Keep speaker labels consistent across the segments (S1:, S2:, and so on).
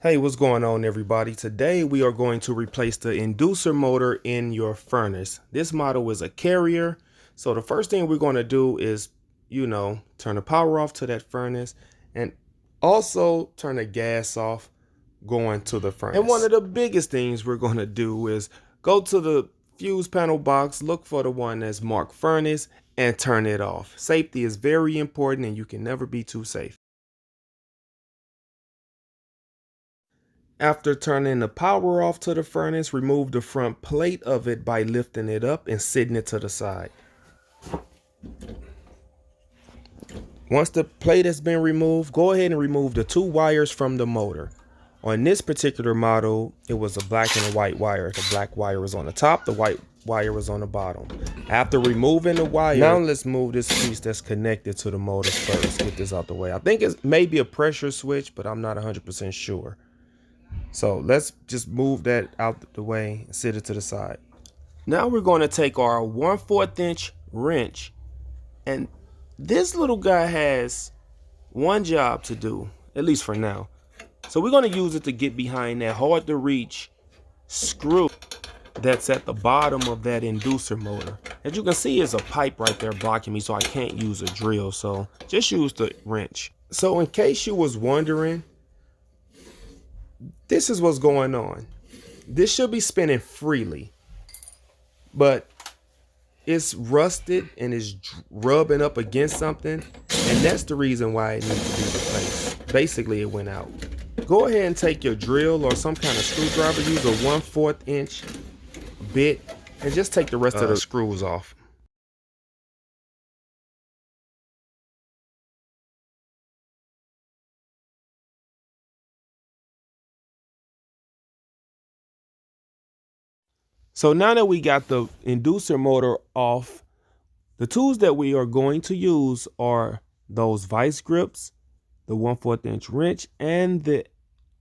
S1: Hey, what's going on, everybody? Today we are going to replace the inducer motor in your furnace. This model is a carrier, so the first thing we're going to do is, turn the power off to that furnace and also turn the gas off going to the furnace. And one of the biggest things we're going to do is go to the fuse panel box, look for the one that's marked furnace, and turn it off. Safety is very important and you can never be too safe. After turning the power off to the furnace, remove the front plate of it by lifting it up and sitting it to the side. Once the plate has been removed, go ahead and remove the two wires from the motor. On this particular model, it was a black and a white wire. The black wire was on the top, the white wire was on the bottom. After removing the wire, now let's move this piece that's connected to the motor first. Get this out the way. I think it's maybe a pressure switch, but I'm not 100% sure. So let's just move that out the way and sit it to the side. Now we're going to take our 1/4 inch wrench, and this little guy has one job to do, at least for now. So we're going to use it to get behind that hard to reach screw that's at the bottom of that inducer motor. As you can see, there's a pipe right there blocking me, so I can't use a drill. So just use the wrench. So in case you was wondering, this is what's going on. This should be spinning freely, but it's rusted and is rubbing up against something, and that's the reason why it needs to be replaced. Basically, it went out. Go ahead and take your drill or some kind of screwdriver, use a 1/4 inch bit, and just take the rest of the screws off. So now that we got the inducer motor off, the tools that we are going to use are those vice grips, the 1/4 inch wrench, and the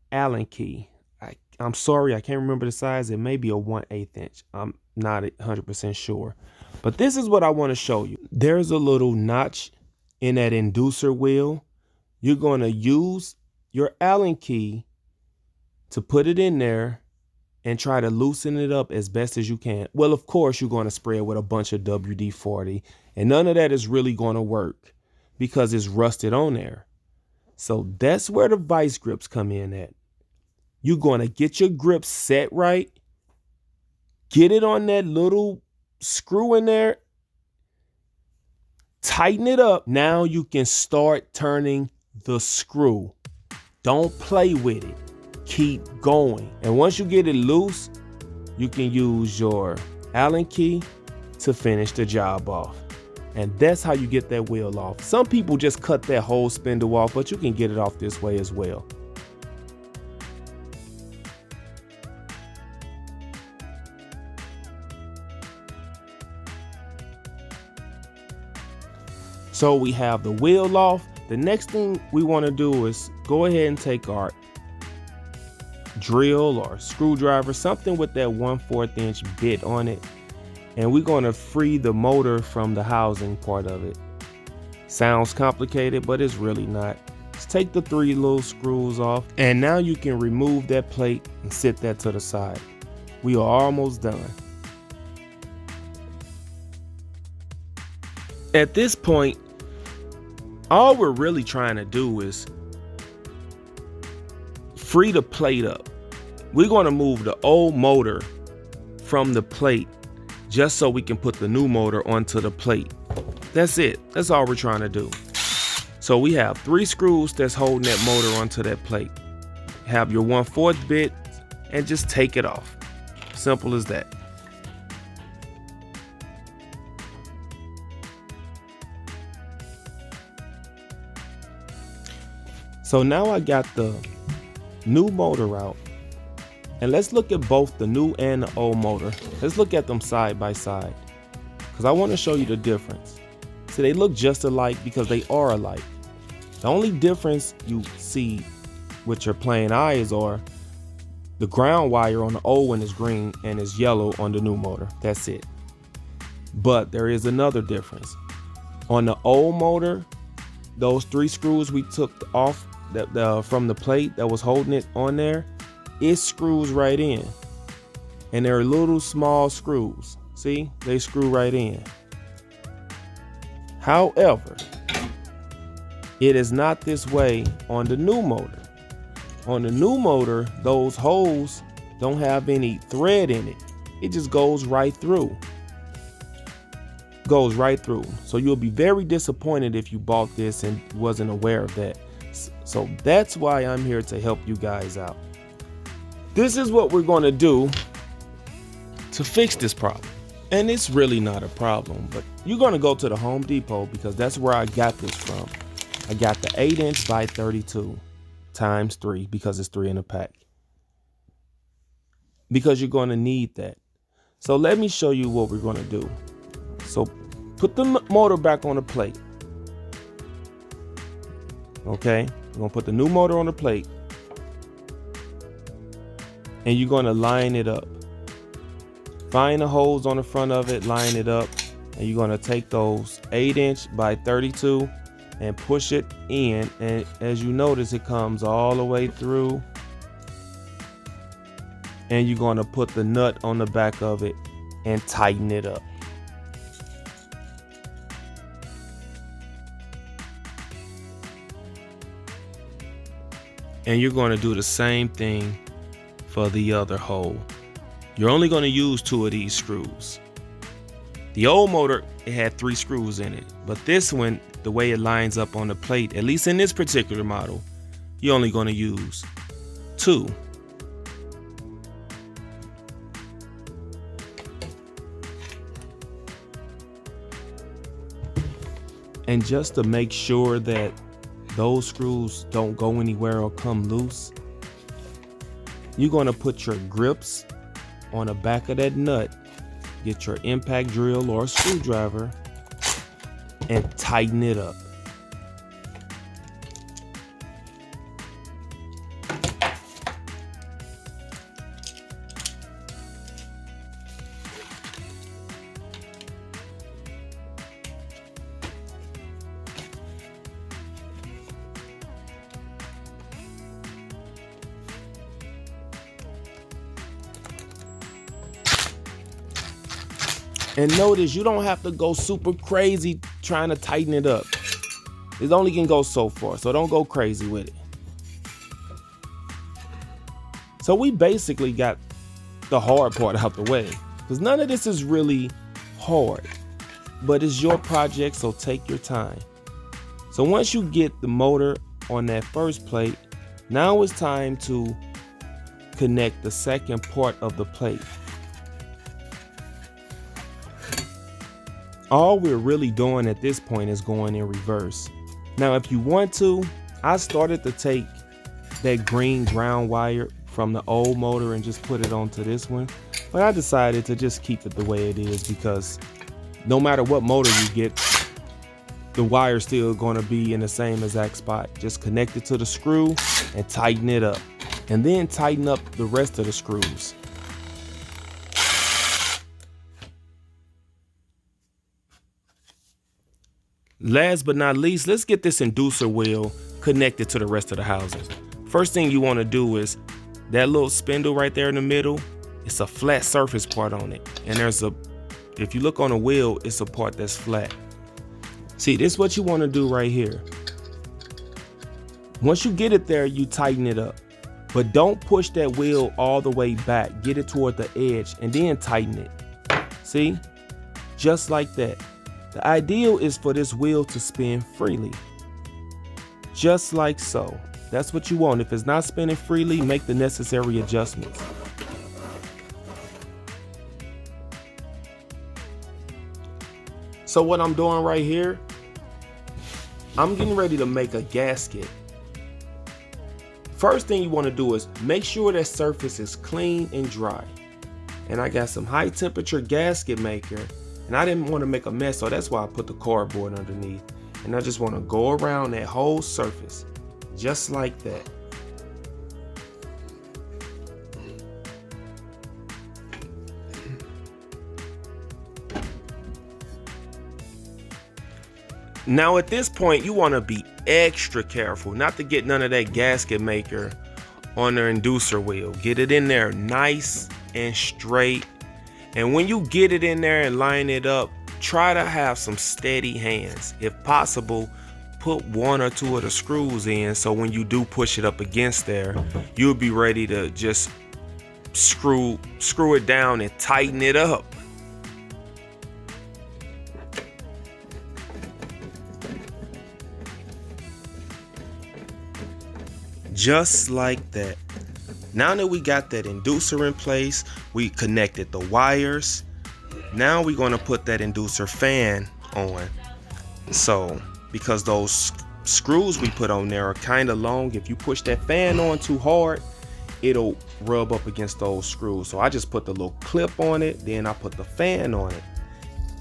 S1: Allen key. I'm sorry, I can't remember the size. It may be a 1/8 inch. I'm not 100% sure. But this is what I want to show you. There's a little notch in that inducer wheel. You're going to use your Allen key to put it in there and try to loosen it up as best as you can. Well, of course, you're going to spray it with a bunch of WD-40, and none of that is really going to work because it's rusted on there. So that's where the vice grips come in at. You're going to get your grip set right, get it on that little screw in there, tighten it up. Now you can start turning the screw. Don't play with it. Keep going. And once you get it loose, you can use your Allen key to finish the job off. And that's how you get that wheel off. Some people just cut that whole spindle off, but you can get it off this way as well. So we have the wheel off. The next thing we want to do is go ahead and take our drill or screwdriver, something with that 1/4 inch bit on it, and we're going to free the motor from the housing part of it. Sounds complicated, but it's really not. Just take the 3 little screws off, and now you can remove that plate and sit that to the side. We are almost done. At this point, all we're really trying to do is free the plate up. We're going to move the old motor from the plate just so we can put the new motor onto the plate. That's it. That's all we're trying to do. So we have 3 screws that's holding that motor onto that plate. Have your 1/4 bit and just take it off. Simple as that. So now I got the new motor out, and let's look at both the new and the old motor. Let's look at them side by side because I want to show you the difference. So they look just alike because they are alike. The only difference you see with your plain eyes are the ground wire on the old one is green and is yellow on the new motor. That's it. But there is another difference. On the old motor, those 3 screws we took off from the plate that was holding it on there, it screws right in. And they're little small screws. See, they screw right in. However, it is not this way on the new motor. On the new motor, those holes don't have any thread in it. It just goes right through. Goes right through. So you'll be very disappointed if you bought this and wasn't aware of that. So that's why I'm here to help you guys out. This is what we're going to do to fix this problem. And it's really not a problem, but you're going to go to the Home Depot because that's where I got this from. I got the 8" by 32 times 3 because it's 3 in a pack. Because you're going to need that. So let me show you what we're going to do. So put the motor back on the plate. Okay, we're going to put the new motor on the plate. And you're going to line it up. Find the holes on the front of it, line it up, and you're going to take those 8" by 32 and push it in. And as you notice, it comes all the way through. And you're going to put the nut on the back of it and tighten it up. And you're going to do the same thing for the other hole. You're only going to use 2 of these screws. The old motor, it had 3 screws in it, but this one, the way it lines up on the plate, at least in this particular model, you're only going to use 2. And just to make sure that those screws don't go anywhere or come loose, you're going to put your grips on the back of that nut, get your impact drill or a screwdriver, and tighten it up. And notice you don't have to go super crazy trying to tighten it up. It only can go so far, so don't go crazy with it. So we basically got the hard part out the way, because none of this is really hard, but it's your project, so take your time. So once you get the motor on that first plate, now it's time to connect the second part of the plate. All we're really doing at this point is going in reverse. Now, if you want to, I started to take that green ground wire from the old motor and just put it onto this one, but I decided to just keep it the way it is because no matter what motor you get, the wire's still going to be in the same exact spot. Just connect it to the screw and tighten it up, and then tighten up the rest of the screws. Last but not least, let's get this inducer wheel connected to the rest of the housing. First thing you want to do is that little spindle right there in the middle, it's a flat surface part on it. And if you look on the wheel, it's a part that's flat. See, this is what you want to do right here. Once you get it there, you tighten it up. But don't push that wheel all the way back. Get it toward the edge and then tighten it. See? Just like that. The ideal is for this wheel to spin freely. Just like so. That's what you want. If it's not spinning freely, make the necessary adjustments. So what I'm doing right here, I'm getting ready to make a gasket. First thing you want to do is make sure that surface is clean and dry. And I got some high temperature gasket maker, and I didn't want to make a mess, so that's why I put the cardboard underneath. And I just want to go around that whole surface, just like that. Now at this point, you want to be extra careful not to get none of that gasket maker on the inducer wheel. Get it in there nice and straight. And when you get it in there and line it up, try to have some steady hands. If possible, put 1 or 2 of the screws in, so when you do push it up against there, you'll be ready to just screw it down and tighten it up. Just like that. Now that we got that inducer in place, we connected the wires. Now we're going to put that inducer fan on. So because those screws we put on there are kind of long, if you push that fan on too hard, it'll rub up against those screws. So I just put the little clip on it, then I put the fan on it,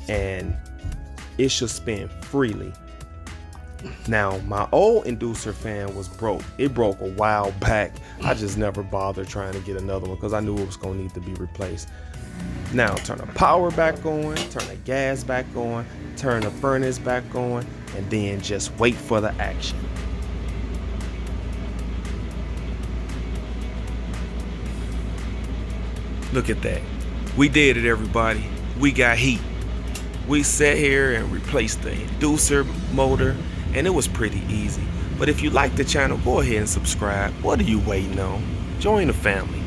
S1: and it should spin freely. Now my old inducer fan was broke. It broke a while back. I just never bothered trying to get another one because I knew it was going to need to be replaced. Now turn the power back on, turn the gas back on, turn the furnace back on, and then just wait for the action. Look at that. We did it, everybody. We got heat. We sat here and replaced the inducer motor, and it was pretty easy. But if you like the channel, go ahead and subscribe. What are you waiting on? Join the family.